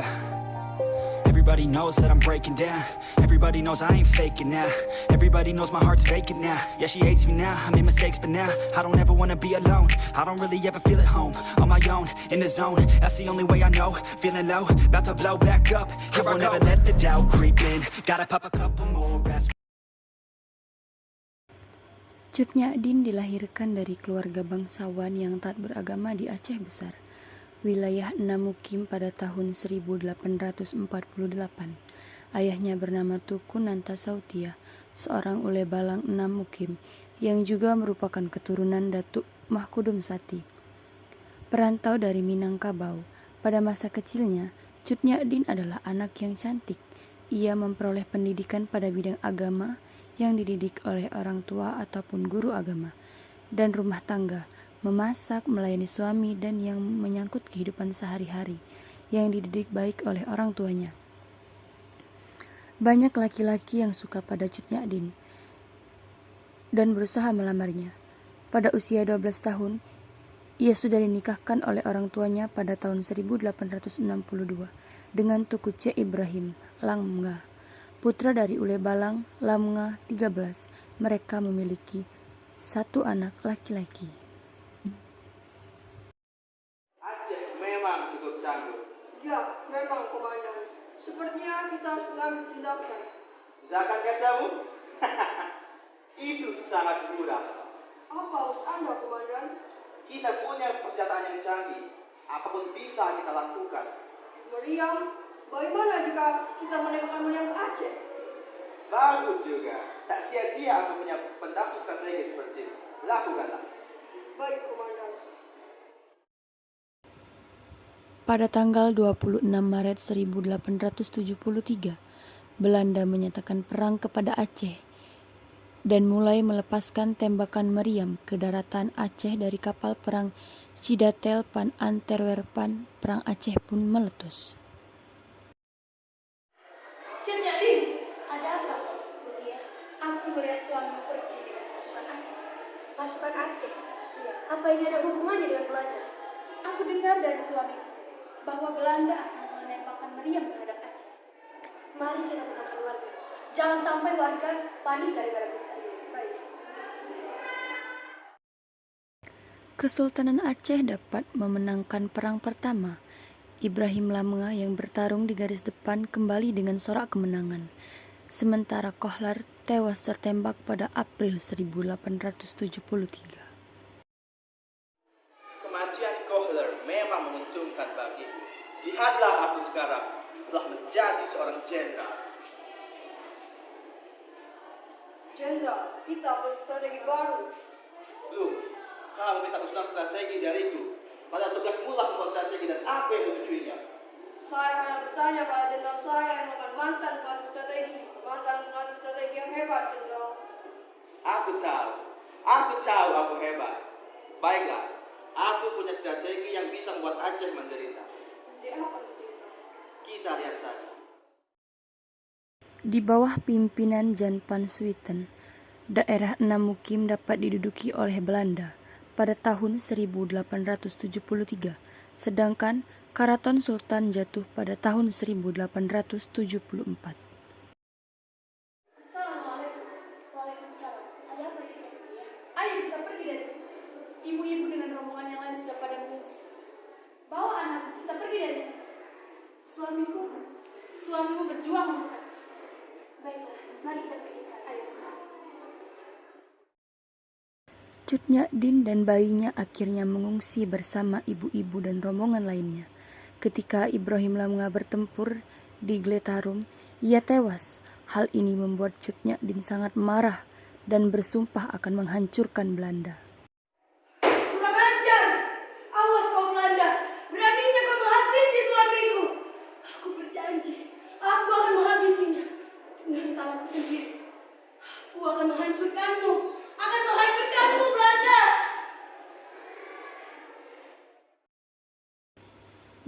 yeah. Everybody knows that I'm breaking down. Everybody knows I ain't faking now. Everybody knows my heart's vacant now. Yeah, she hates me now, I made mistakes but now I don't ever wanna be alone. I don't really ever feel at home. On my own, in the zone, that's the only way I know. Feeling low, about to blow back up. I won't ever let the doubt creep in. Gotta pop a couple more aspirin. Cut Nyak-din dilahirkan dari keluarga bangsawan yang taat beragama di Aceh Besar, wilayah Namukim pada tahun 1848. Ayahnya bernama Tuku Nanta Sautia, seorang ule balang Namukim yang juga merupakan keturunan Datuk Mahkudum Sati. Perantau dari Minangkabau, pada masa kecilnya, Cut Nyak-din adalah anak yang cantik. Ia memperoleh pendidikan pada bidang agama yang dididik oleh orang tua ataupun guru agama, dan rumah tangga, memasak, melayani suami, dan yang menyangkut kehidupan sehari-hari yang dididik baik oleh orang tuanya. Banyak laki-laki yang suka pada Cut Nyak-din dan berusaha melamarnya. Pada usia 12 tahun, ia sudah dinikahkan oleh orang tuanya pada tahun 1862 dengan Tuku C. Ibrahim Lamnga, putra dari ule balang Lamnga 13. Mereka memiliki satu anak laki-laki. Aceh memang cukup canggih. Ya, memang komandan. Sepertinya kita harus mengambil tindakan. Zakat kacamu? Itu sangat mudah. Apa harus Anda, komandan? Kita punya persenjataan yang canggih. Apapun bisa kita lakukan. Meriam, bagaimana jika kita menembakkan meriam ke Aceh? Bagus juga. Tak sia-sia aku punya pendamping strategi seperti itu. Lakukanlah. Baik, komandan. Pada tanggal 26 Maret 1873, Belanda menyatakan perang kepada Aceh dan mulai melepaskan tembakan meriam ke daratan Aceh dari kapal perang Cidatel Pan Antwerpen. Perang Aceh pun meletus. Cut Nyak-din, ada apa? Mutia, aku melihat suamimu pergi dengan pasukan Aceh. Pasukan Aceh? Iya, Apa ini ada hubungannya dengan Belanda? aku dengar dari suamiku bahwa Belanda akan menembakkan meriam terhadap Aceh. Mari kita tenangkan warga. Jangan sampai warga panik gara-gara berita ini. Baik. Kesultanan Aceh dapat memenangkan perang pertama. Ibrahim Lamnga yang bertarung di garis depan kembali dengan sorak kemenangan, sementara Kohler tewas tertembak pada April 1873. Kematian Kohler memang menguntungkan bagiku. Lihatlah aku sekarang telah menjadi seorang jenderal. Jenderal, kita perlu strategi baru. Lu, kamu minta usulan strategi dariku. Pada tugasmu lah membuat strategi dan apa yang ditujuinya. Saya hanya bertanya pada jenderal saya yang merupakan mantan pelatih strategi yang hebat, jenderal. Aku tahu aku hebat. Baiklah, aku punya strategi yang bisa membuat Aceh menderita. Ide apa itu, jenderal? Kita lihat saja. Di bawah pimpinan Jan van Swieten, daerah Namukim dapat diduduki oleh Belanda pada tahun 1873, sedangkan Karaton Sultan jatuh pada tahun 1874. Assalamualaikum. Waalaikumsalam. Ada apa Cut Nyak-din? Ayo kita pergi dari sini. Ibu-ibu dengan rombongan yang lain sudah pada mengungsi. Bawa anak, kita pergi dari sini. Suamimu berjuang untuk Aceh. Baiklah, mari kita pergi sekarang. Ayo. Cut Nyak-din dan bayinya akhirnya mengungsi bersama ibu-ibu dan rombongan lainnya. Ketika Ibrahim Lamnga bertempur di Gletarum, ia tewas. Hal ini membuat Cut Nyak-din sangat marah dan bersumpah akan menghancurkan Belanda. Kurang ajar! Awas kau Belanda! Beraninya kau menghabisi suamiku! Aku berjanji, aku akan menghabisinya dengan tanganku sendiri. Aku akan menghancurkanmu! Akan menghancurkanmu, Belanda!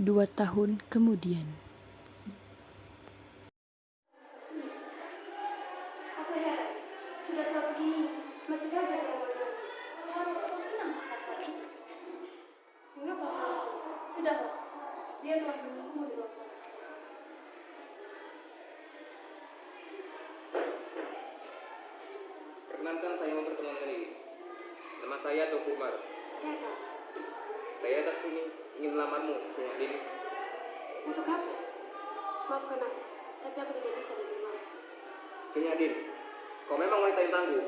2 tahun kemudian, Aku heran, sudah tua begini, masih saja kau berani. Harus kau senang akan hal itu. Mengapa kau senang? Sudah, dia telah menunggumu di ruang tamu. saya Tuku Umar. Saya tahu. Saya datang sini ingin melamarmu, Cuma Din. Untuk apa? Maafkan aku, tapi aku tidak bisa menerima. Cuma Din, kau memang wanita yang tangguh,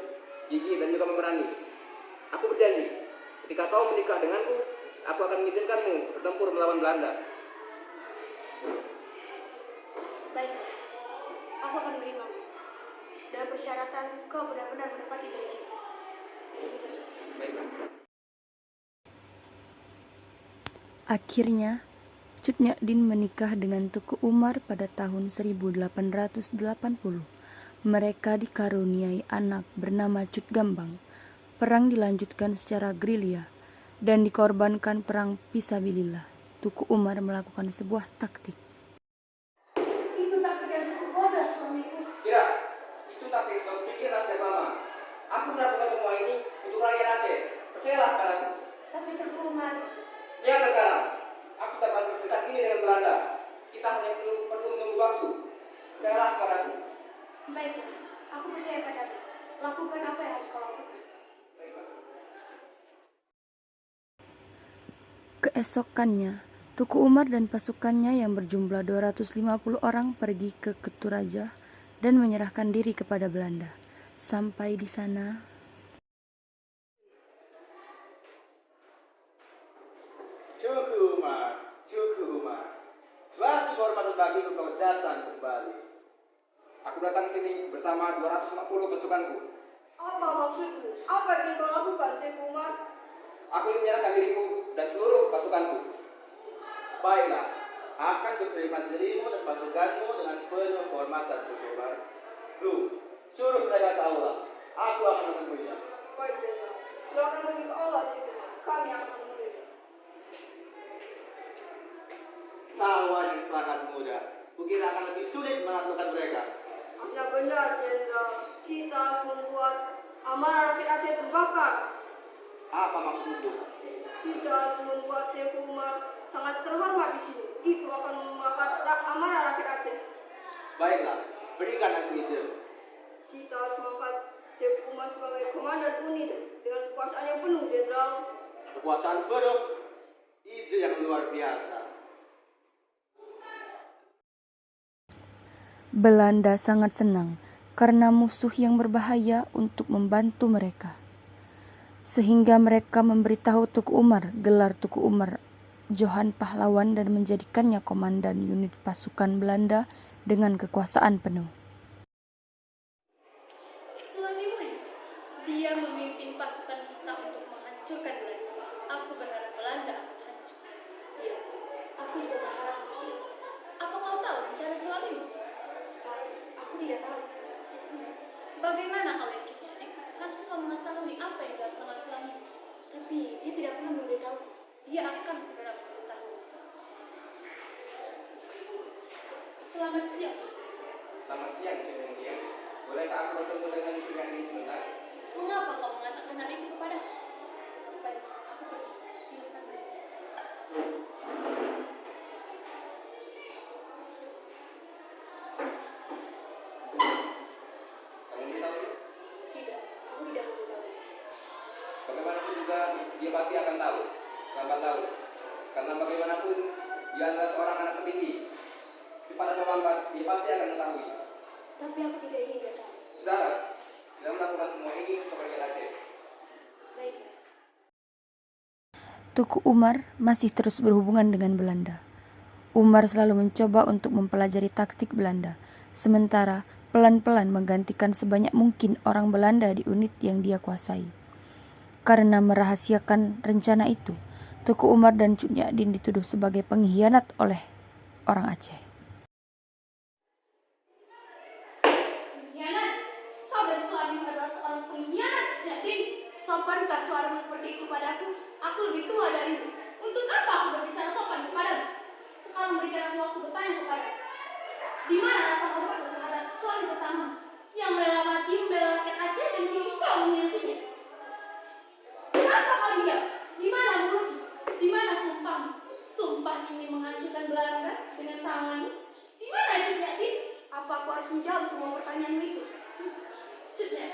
gigih dan juga memberani. Aku berjanji, ketika kau menikah denganku, aku akan mengizinkanmu bertempur melawan Belanda. Baiklah, aku akan menerima. Dalam persyaratan kau benar-benar menepati janji. Permisi. Baiklah. Akhirnya, Cut Nyak Dien menikah dengan Tuku Umar pada tahun 1880. Mereka dikaruniai anak bernama Cut Gambang. Perang dilanjutkan secara gerilya dan dikorbankan perang Fisabilillah. Tuku Umar melakukan sebuah taktik. Itu takdir yang cukup bodoh, suamiku. Kira, itu taktik kau pikir sejak lama. Aku melakukan semua ini untuk rakyat Aceh. Percayalah padaku. Tapi Tuku Umar, Lihatlah sekarang, aku tak masih sedekat ini dengan Belanda. Kita hanya perlu menunggu waktu. Percayalah padaku. baiklah, aku percaya padamu. Lakukan apa yang harus kau lakukan. Baiklah. Keesokannya, Tuku Umar dan pasukannya yang berjumlah 250 orang pergi ke Keturaja dan menyerahkan diri kepada Belanda. Sampai di sana, Tuku Umar. Suatu kehormatan bagiku kau datang kembali. Aku datang sini bersama 250 pasukanku. Apa maksudmu? Apa yang ingin kau lakukan, Tuku Umar? Aku ingin menyerahkan diriku dan seluruh pasukanku. Baiklah, akan berterima dirimu dan pasukanmu dengan penuh kehormatan, Tuku Umar. Lu, suruh mereka tahulah, aku akan menemuinya. Baik, Jenderal. Silakan pergi ke Allah, Tuku Umar. Kami akan menemui. Tahuan yang sangat mudah. Kukira akan lebih sulit menaklukkan mereka. Hanya benar, Jenderal. Kita harus membuat amarah rakyat Aceh terbakar. Apa maksudmu? Kita harus membuat Tuku Umar sangat terhormat di sini. Itu akan membakar amarah rakyat Aceh. Baiklah, berikan aku izin. Kita harus mengangkat Tuku Umar sebagai komandan unit dengan kekuasaan yang penuh, Jenderal. Kekuasaan penuh, ide yang luar biasa. Belanda sangat senang karena musuh yang berbahaya untuk membantu mereka. Sehingga mereka memberitahu Tuku Umar gelar Tuku Umar Johan Pahlawan dan menjadikannya komandan unit pasukan Belanda dengan kekuasaan penuh. suamimu ini, dia memimpin pasukan kita untuk menghancurkan Belanda. Aku berharap Belanda akan hancur. Ya, aku juga berharap seperti itu. Apa kau tahu bicara suamimu? Aku tidak tahu. Bagaimana kau yang cukup adik? Harusnya kau mengetahui apa yang dilakukan oleh suamimu. Tapi dia tidak pernah memberitahu. Dia akan segera memberitahu. Selamat siang. Selamat siang, Cik Dian. Bolehkah aku bertemu dengan Cik Dian sebentar? Mengapa kau mengatakan hal itu kepadaku? Baik, aku pergi. Silakan berbicara. Kamu beritahu dia? Tidak, aku tidak memberitahu. Bagaimanapun juga dia pasti akan tahu. Lambat tahu. Karena bagaimanapun dia adalah seorang anak petinggi. Cepat atau lambat, dia pasti akan mengetahui. Tapi aku tidak ingin dia tahu. Saudara, sudah melakukan semua ini untuk rakyat Aceh. Baik. Tuku Umar masih terus berhubungan dengan Belanda. Umar selalu mencoba untuk mempelajari taktik Belanda, sementara pelan-pelan menggantikan sebanyak mungkin orang Belanda di unit yang dia kuasai. Karena merahasiakan rencana itu, Tuku Umar dan Cut Nyak Dien dituduh sebagai pengkhianat oleh orang Aceh. Pengkhianat? Kau dan suamimu adalah seorang pengkhianat, Nadine. Sopankah suaramu seperti itu padaku? Aku lebih tua darimu. Untuk apa aku berbicara sopan kepadamu? Sekarang berikan aku waktu bertanya kepadamu. Di mana rasa hormatmu terhadap suami pertama yang rela mati membela rakyat Aceh dan kini kau menyakitinya? Kenapa kau diam? Di mana mulutmu? Di mana sumpahmu? Sumpah ingin menghancurkan Belanda dengan tanganmu? Di mana Cut Nyak Dien? Apa aku harus menjawab semua pertanyaanmu itu? Cut Nyak Dien,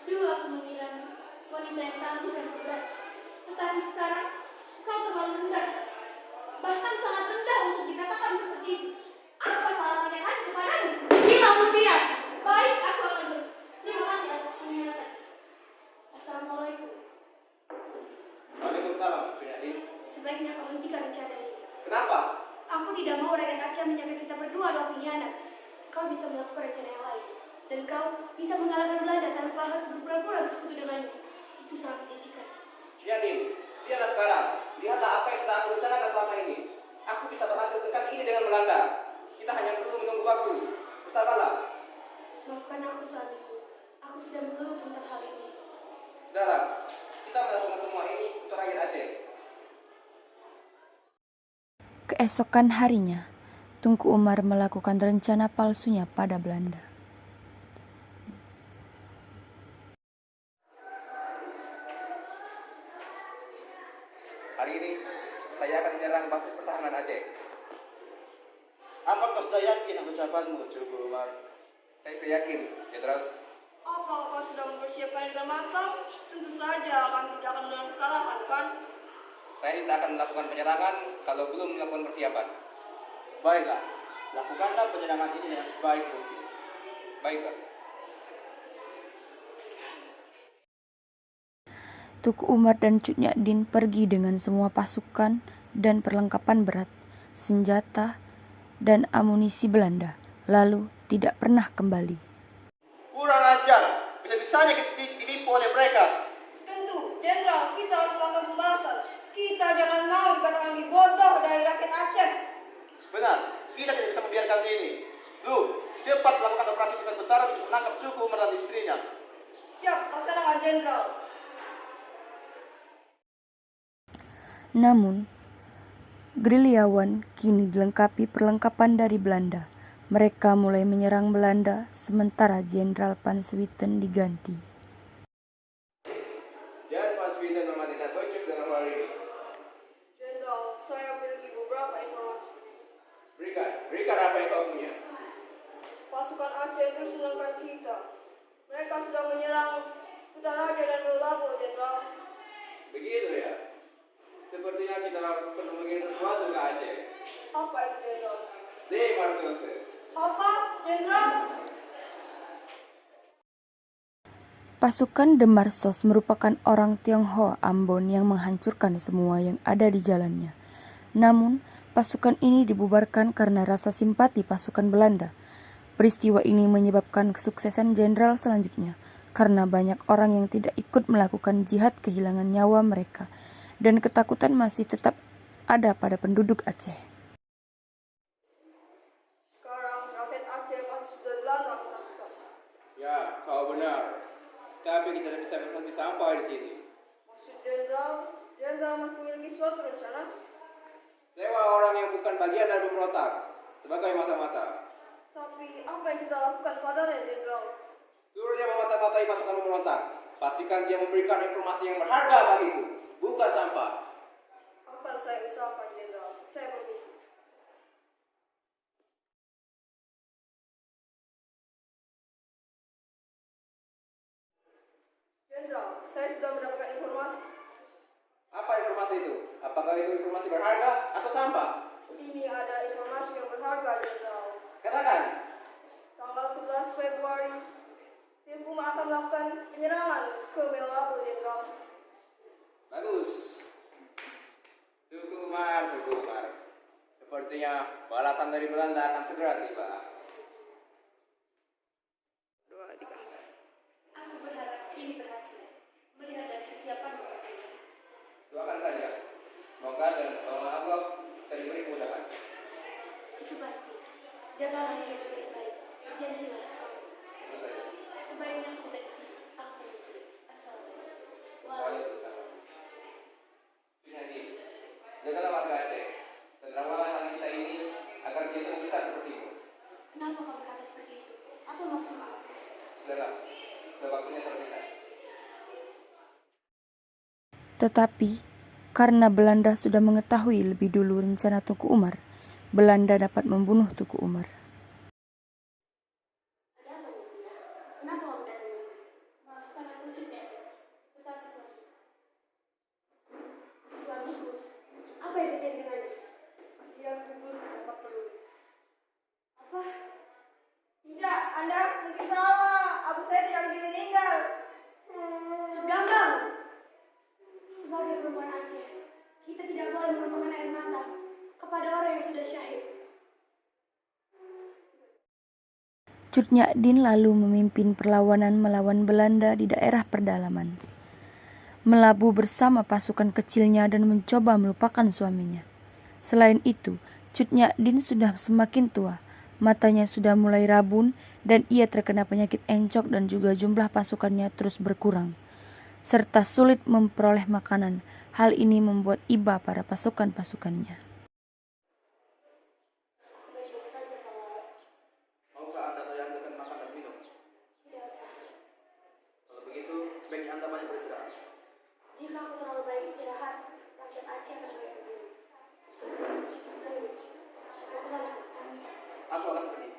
dulu aku mengira wanita yang tangguh dan berat. Tetapi sekarang kau terlalu rendah. Bahkan sangat rendah untuk dikatakan seperti itu. Apa salah pakai Aceh kepadamu? Gila mutia. Baik, aku akan pergi. Terima kasih atas pengkhianatan. Assalamualaikum. Waalaikumsalam, Sunyadin. Sebaiknya kau hentikan rencana ini. Kenapa? Aku tidak mau rakyat Aceh menyangka kita berdua adalah pengkhianat. Kau bisa melakukan rencana yang lain. Dan kau bisa mengalahkan Belanda tanpa harus berpura-pura bersekutu dengannya. Itu sangat menjijikan. Sunyadin, lihatlah sekarang. Lihatlah apa yang sudah aku rencanakan selama ini. Aku bisa berhasil sedekat ini dengan Belanda. Kita hanya perlu menunggu waktu. Bersabarlah. Maafkan aku suamiku. Aku sudah mengeluh tentang hal ini. Saudara, kita melakukan semua ini untuk rakyat Aceh. Keesokan harinya, Tunku Umar melakukan rencana palsunya pada Belanda. Hari ini, saya akan menyerang basis pertahanan Aceh. Apa kau sudah yakin ucapanmu, Tunku Umar? Saya sudah yakin, Jenderal. Apa kau sudah mempersiapkan dengan matang? Tentu saja kami tidak akan menelan kekalahan, kan? Saya tidak akan melakukan penyerangan kalau belum melakukan persiapan. Baiklah, lakukanlah penyerangan ini dengan sebaik mungkin. Baik, Pak. Tuku Umar dan Cut Nyak pergi dengan semua pasukan dan perlengkapan berat, senjata, dan amunisi Belanda, lalu tidak pernah kembali. Kurang ajar, bisa-bisanya kita ditipu oleh mereka. Tentu, Jenderal, kita harus melakukan pembalasan. Kita jangan mau dikatakan dibodoh dari rakyat Aceh. Benar, kita tidak bisa membiarkan ini. Lu, cepat lakukan operasi besar-besaran untuk menangkap Tunku Umar dan istrinya. Siap, laksanakan, Jenderal. Namun, gerilyawan kini dilengkapi perlengkapan dari Belanda. Mereka mulai menyerang Belanda, sementara Jenderal Van Swieten diganti. Jangan Van Swieten mematikan Becus dalam hari ini. Jenderal, saya memiliki beberapa informasi. Berikan apa yang kau punya. Pasukan Aceh terus menekan kita. Mereka sudah menyerang Kutaraja dan Melabo, Jenderal. Begitu ya. Sepertinya kita perlu mengirim sesuatu ke Aceh. Apa itu, Jenderal? Demarsoose. Apa, Jenderal? Pasukan Demarsos merupakan orang Tionghoa Ambon yang menghancurkan semua yang ada di jalannya. Namun, pasukan ini dibubarkan karena rasa simpati pasukan Belanda. Peristiwa ini menyebabkan kesuksesan jenderal selanjutnya, karena banyak orang yang tidak ikut melakukan jihad kehilangan nyawa mereka, dan ketakutan masih tetap ada pada penduduk Aceh. Sekarang rakyat Aceh pasti sudah dilanda ketakutan. Ya, kau benar. Tapi kita tidak bisa berhenti sampai di sini. Maksud Jenderal masih memiliki suatu rencana? Sewa orang yang bukan bagian dari pemberontak sebagai mata-mata. Tapi apa yang kita lakukan padanya, Jenderal? Suruh dia memata-matai pasukan pemberontak. Pastikan dia memberikan informasi yang berharga bagiku, bukan sampah. Akan saya usahakan, Jenderal. Saya permisi. Jenderal, saya sudah mendapatkan informasi. Apa informasi itu? Apakah itu informasi berharga atau sampah? Ini ada informasi yang berharga, Jenderal. Katakan. Tanggal 11 Februari, tim Umar akan melakukan penyerangan ke Melabo, Jenderal. Bagus. Tuku Umar. Sepertinya balasan dari Belanda akan segera tiba. Aku berharap ini berhasil. Melihat dari kesiapan mereka. Doakan saja. Semoga dengan pertolongan Allah kita diberi kemudahan. Itu pasti. Jagalah diri baik-baik. Berjanjilah. Sebaiknya kita di sini. Aku di sini. Assalamualaikum. Waalaikumsalam. Jadi, jagalah warga Aceh dan rawatlah anak kita ini agar dia tumbuh besar seperti itu. Kenapa kau berkata seperti itu? Apa maksudmu? Sudah waktunya terpisah. Tetapi, karena Belanda sudah mengetahui lebih dulu rencana Tuku Umar, Belanda dapat membunuh Tuku Umar. Ada apa, Mutia? Kenapa kau datang? Maafkan aku juga. Tetapi suami. sudah syahid. Cut Nyak Dien lalu memimpin perlawanan melawan Belanda di daerah pedalaman. Melabuh bersama pasukan kecilnya dan mencoba melupakan suaminya. Selain itu, Cut Nyak Dien sudah semakin tua, matanya sudah mulai rabun dan ia terkena penyakit encok dan juga jumlah pasukannya terus berkurang, serta sulit memperoleh makanan. Hal ini membuat iba pada pasukan-pasukannya. Baik-baik saja kalau Maukah Anda saya antarkan makan dan minum? tidak usah. Kalau begitu, sebaiknya Anda banyak beristirahat. Jika aku terlalu banyak istirahat, rakyat Aceh akan banyak berburu. Mau kemana? Aku akan pergi,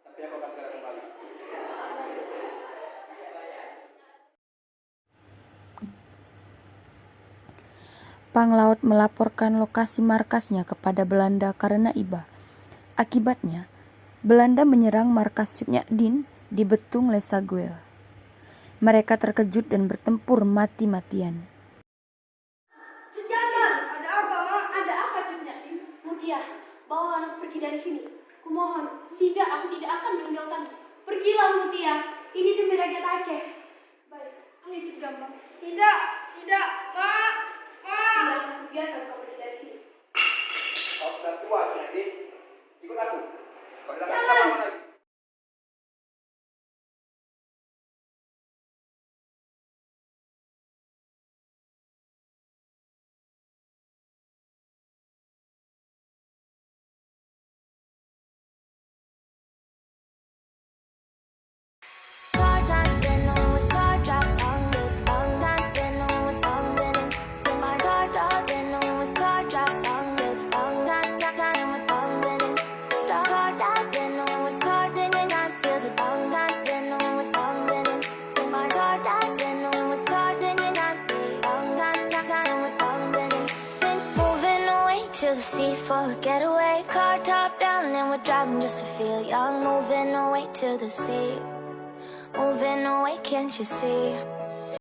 tapi aku akan segera kembali. Panglaut melaporkan lokasi markasnya kepada Belanda karena iba. Akibatnya, Belanda menyerang markas Cut Nyak Dien di Betung Lesaguel. Mereka terkejut dan bertempur mati-matian. Jangan! Ada apa, Mak? Ada apa, Cut Nyak Dien? Mutia, bawa anak pergi dari sini. Kumohon, tidak, aku tidak akan meninggalkanmu. Pergilah, Mutia. Ini demi rakyat Aceh. Baik, ayo Cut Gambang. Tidak, Mak. Tidak akan kubiarkan kau pergi dari sini. Kau sudah tua, Sunedi. Ikut aku. Kau tidak akan Jangan. sama lagi. Sea for a getaway, car top down, and we're driving just to feel young. Moving away to the sea, moving away, can't you see?